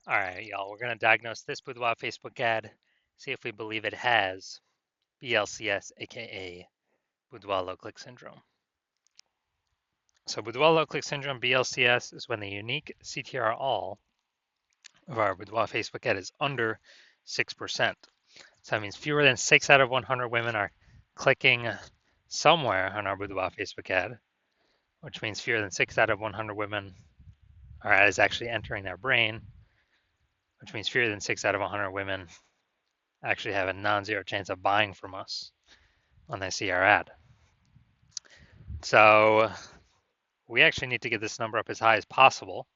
All right, y'all, we're going to diagnose this Boudoir Facebook ad, see if we believe it has BLCS, aka Boudoir low click syndrome. So, Boudoir low click syndrome, BLCS, is when the unique CTR all of our Boudoir Facebook ad is under 6%. So, that means fewer than 6 out of 100 women are clicking somewhere on our Boudoir Facebook ad, which means fewer than 6 out of 100 women our ad is actually entering their brain, which means fewer than 6 out of 100 women actually have a non-zero chance of buying from us when they see our ad. So we actually need to get this number up as high as possible,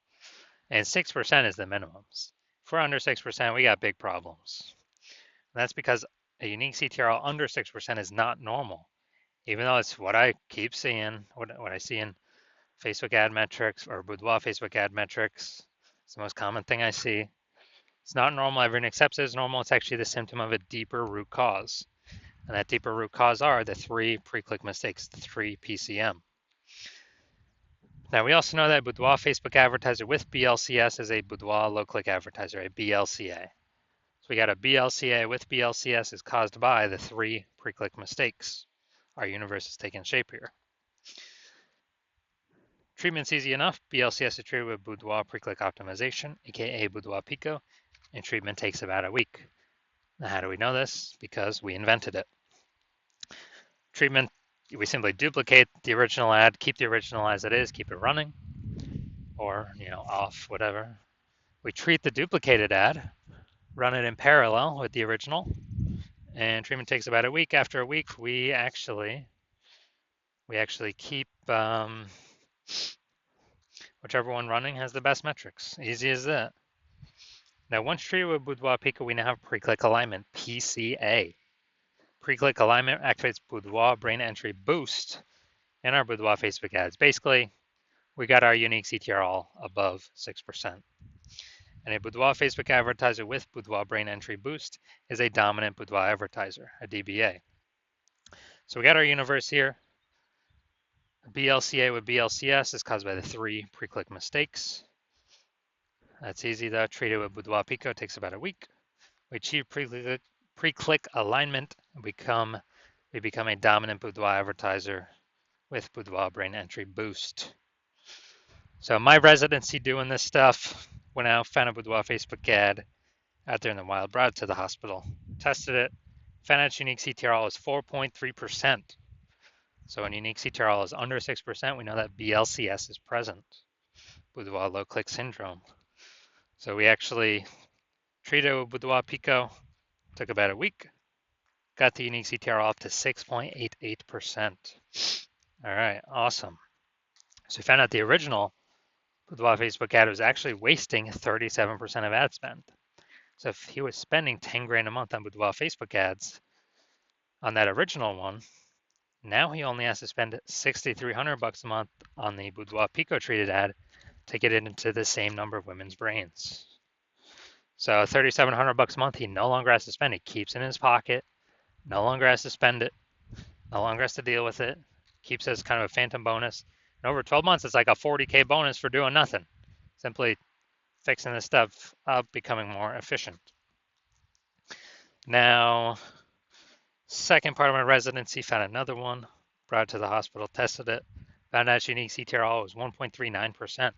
and 6% is the minimums. If we're under 6%, we got big problems. And that's because a unique CTRL under 6% is not normal, even though it's what I keep seeing, what I see in Facebook ad metrics or Boudoir Facebook ad metrics. It's the most common thing I see. It's not normal. Everyone accepts it as normal. It's actually the symptom of a deeper root cause. And that deeper root cause are the 3 pre-click mistakes, the 3 PCM. Now, we also know that Boudoir Facebook advertiser with BLCS is a Boudoir low-click advertiser, a BLCA. So we got a BLCA with BLCS is caused by the 3 pre-click mistakes. Our universe is taking shape here. Treatment's easy enough. BLCS is treated with Boudoir pre-click optimization, aka Boudoir Pico, and treatment takes about a week. Now, how do we know this? Because we invented it. Treatment, we simply duplicate the original ad, keep the original as it is, keep it running, or off, whatever. We treat the duplicated ad, run it in parallel with the original, and treatment takes about a week. After a week, we actually keep whichever one running has the best metrics. Easy as that. Now, once treated with Boudoir Pico, we now have pre-click alignment, PCA. Pre-click alignment activates Boudoir brain entry boost in our Boudoir Facebook ads. Basically, we got our unique CTR all above 6%. And a Boudoir Facebook advertiser with Boudoir brain entry boost is a dominant Boudoir advertiser, a DBA. So we got our universe here. BLCA with BLCS is caused by the 3 pre-click mistakes. That's easy though. Treated with Boudoir Pico takes about a week. We achieve pre-click alignment. We become a dominant Boudoir advertiser with Boudoir brain entry boost. So my residency doing this stuff, went out, found a Boudoir Facebook ad out there in the wild, brought it to the hospital, tested it, found out its unique CTRL is 4.3%. So when unique CTRL is under 6%, we know that BLCS is present, Boudoir low click syndrome. So we actually treated it with Boudoir Pico, took about a week, got the unique CTRL up to 6.88%. All right, awesome. So we found out the original Boudoir Facebook ad was actually wasting 37% of ad spend. So if he was spending 10 grand a month on Boudoir Facebook ads on that original one, now he only has to spend 6,300 bucks a month on the Boudoir Pico treated ad to get it into the same number of women's brains. So 3,700 bucks a month, he no longer has to spend. He keeps it in his pocket, no longer has to spend it, no longer has to deal with it. Keeps it as kind of a phantom bonus. And over 12 months, it's like a 40K bonus for doing nothing. Simply fixing this stuff up, becoming more efficient. Now, second part of my residency, found another one, brought it to the hospital, tested it, found out its unique CTRL was 1.39%.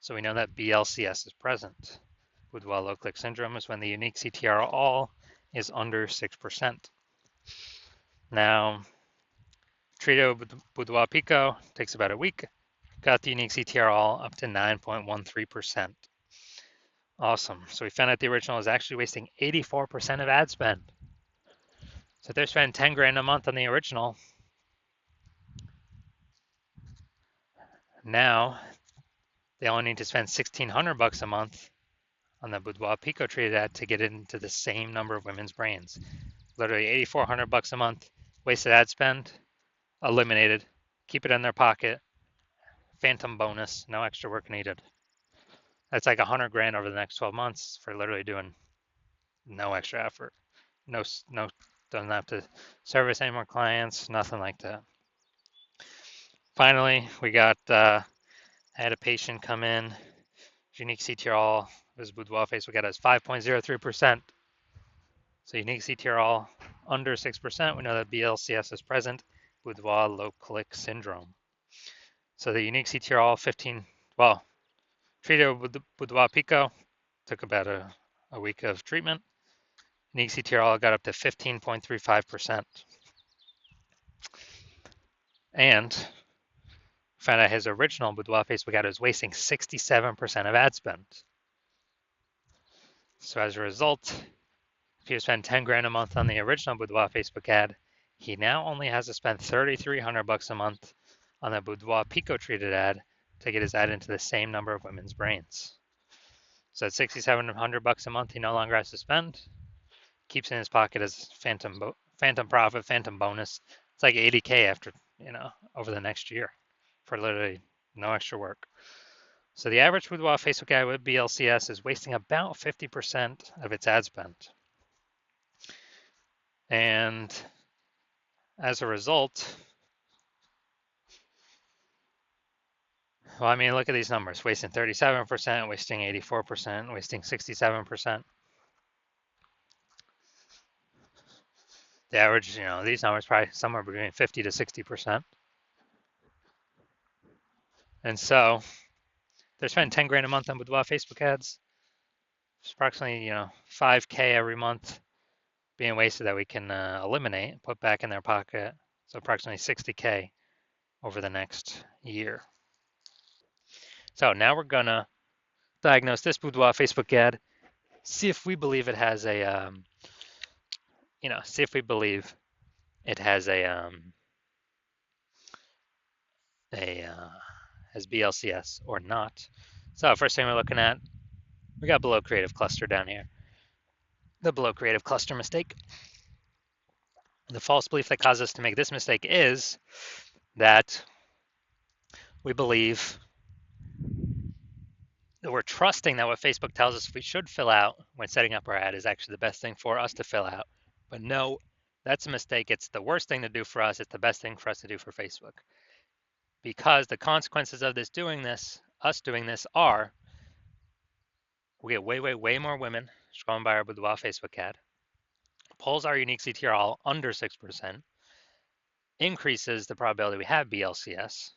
So we know that BLCS is present. Boudoir low click syndrome is when the unique CTRL all is under 6%. Now, treated with Boudoir Pico takes about a week, got the unique CTRL all up to 9.13%. Awesome. So we found out the original is actually wasting 84% of ad spend. So if they're spending 10 grand a month on the original, now they only need to spend 1,600 bucks a month on the Boudoir Pico treated ad to get it into the same number of women's brains. Literally 8,400 bucks a month, wasted ad spend, eliminated, keep it in their pocket, phantom bonus, no extra work needed. That's like 100 grand over the next 12 months for literally doing no extra effort. No, doesn't have to service any more clients, nothing like that. Finally, we got had a patient come in, unique CTRL This Boudoir Facebook ad is 5.03%. So unique CTR all under 6%. We know that BLCS is present. Boudoir low click syndrome. So the unique CTR all 15, well, treated with the Boudoir Pico, took about a week of treatment. Unique CTR all got up to 15.35%. And found out his original Boudoir Facebook ad was wasting 67% of ad spend. So as a result, if he spent 10 grand a month on the original Boudoir Facebook ad, he now only has to spend $3,300 a month on the Boudoir Pico treated ad to get his ad into the same number of women's brains. So at $6,700 a month, he no longer has to spend. Keeps in his pocket as phantom profit, phantom bonus. It's like 80K after, over the next year for literally no extra work. So the average Boudoir Facebook ad with BLCS is wasting about 50% of its ad spend. And as a result, well, I mean, look at these numbers, wasting 37%, wasting 84%, wasting 67%. The average, these numbers probably somewhere between 50 to 60%. And so they're spending 10 grand a month on Boudoir Facebook ads. It's approximately, 5K every month being wasted that we can eliminate, put back in their pocket. So approximately 60K over the next year. So now we're gonna diagnose this Boudoir Facebook ad, see if we believe it has a, see if we believe it has has BLCS or not. So first thing we're looking at, we got below creative cluster down here. The below creative cluster mistake. The false belief that causes us to make this mistake is that we believe that we're trusting that what Facebook tells us we should fill out when setting up our ad is actually the best thing for us to fill out. But no, that's a mistake. It's the worst thing to do for us. It's the best thing for us to do for Facebook. Because the consequences of us doing this are we get way more women scrolling by our Boudoir Facebook ad, pulls our unique CTR all under 6%, increases the probability we have BLCS,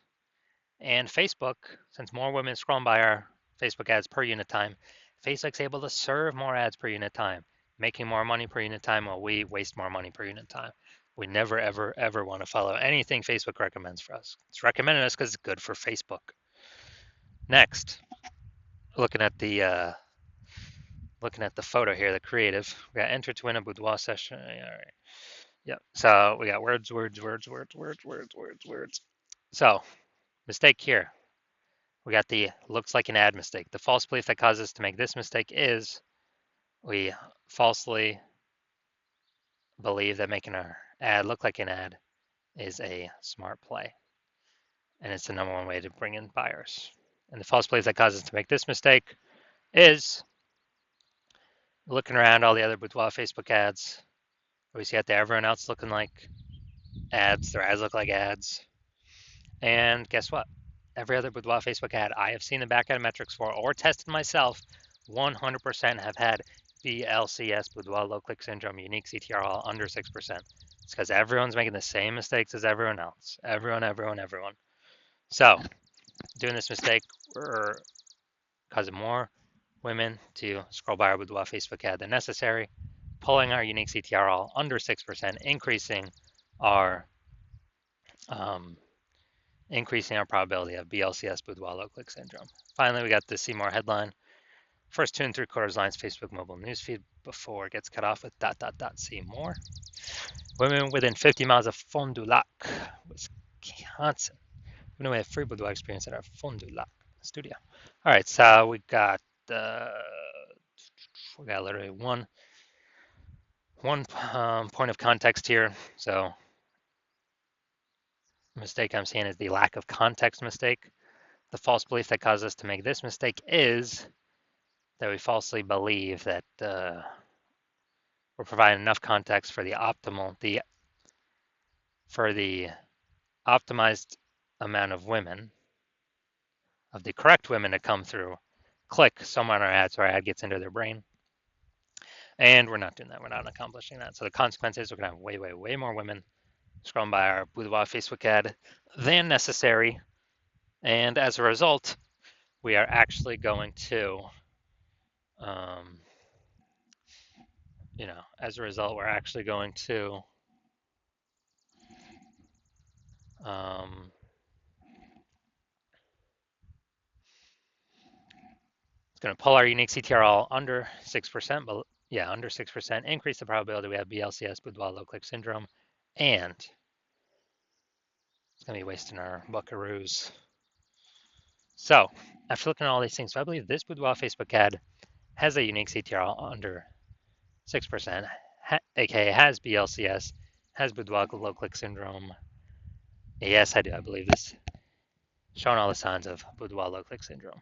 and Facebook, since more women scrolling by our Facebook ads per unit time, Facebook's able to serve more ads per unit time, making more money per unit time while we waste more money per unit time. We never, ever want to follow anything Facebook recommends for us. It's recommended us because it's good for Facebook. Next, looking at the photo here, the creative. We got enter to win a boudoir session. All right. Yep. So we got words. So mistake here. We got the looks like an ad mistake. The false belief that causes us to make this mistake is we falsely believe that making our ad look like an ad is a smart play. And it's the number one way to bring in buyers. And the false belief that causes us to make this mistake is looking around all the other Boudoir Facebook ads. We see out there everyone else looking like ads. Their ads look like ads. And guess what? Every other Boudoir Facebook ad I have seen the back end metrics for or tested myself 100% have had BLCS, Boudoir low click syndrome, unique CTR all under 6%. It's because everyone's making the same mistakes as everyone else. Everyone. So doing this mistake, we're causing more women to scroll by our Boudoir Facebook ad than necessary, pulling our unique CTR all under 6%, increasing our probability of BLCS Boudoir low click syndrome. Finally, we got the see more headline. First 2 3/4 lines Facebook mobile newsfeed before it gets cut off with ... See more. Women within 50 miles of Fond du Lac, Wisconsin. We know we have free Boudoir experience at our Fond du Lac studio. All right, so we got literally one point of context here. So mistake I'm seeing is the lack of context mistake. The false belief that causes us to make this mistake is that we falsely believe that we're providing enough context for the optimized amount of women, of the correct women to come through, click somewhere on our ad so our ad gets into their brain. And we're not doing that. We're not accomplishing that. So the consequence is we're going to have way, way, way more women scrolling by our Boudoir Facebook ad than necessary. And as a result, we are actually going to, um, as a result, we're actually going to um, it's going to pull our unique CTRL under 6%, but yeah, under 6%, increase the probability we have BLCS, Boudoir low click syndrome, and it's going to be wasting our buckaroos. So after looking at all these things, so I believe this Boudoir Facebook ad has a unique CTRL under 6%, aka has BLCS, has Boudoir low click syndrome. Yes, I do. I believe this, showing all the signs of Boudoir low click syndrome.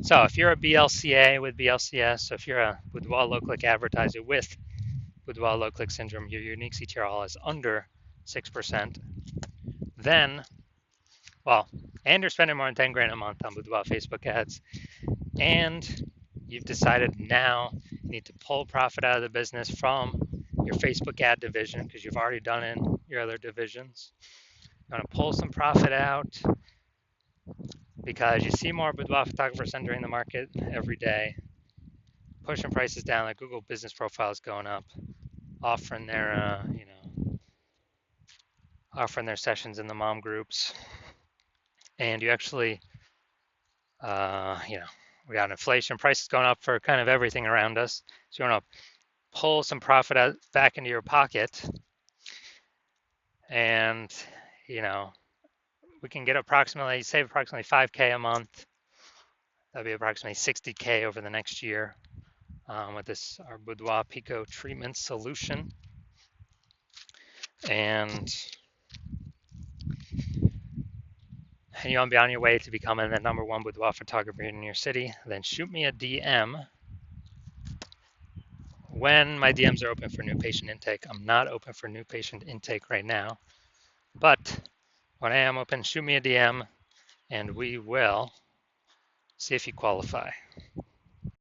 So if you're a BLCA with BLCS, so if you're a Boudoir low click advertiser with Boudoir low click syndrome, your unique CTRL is under 6%, then, well, and you're spending more than 10 grand a month on Boudoir Facebook ads, and you've decided now you need to pull profit out of the business from your Facebook ad division because you've already done it in your other divisions. You're going to pull some profit out because you see more boudoir photographers entering the market every day, pushing prices down. Like Google business profile is going up, offering their offering their sessions in the mom groups, and you actually we got inflation, prices going up for kind of everything around us. So you want to pull some profit out back into your pocket, and we can get save approximately 5K a month. That'd be approximately 60K over the next year with this our Boudoir Pico treatment solution. And you want to be on your way to becoming the #1 boudoir photographer in your city, then shoot me a DM when my DMs are open for new patient intake. I'm not open for new patient intake right now, but when I am open, shoot me a DM and we will see if you qualify.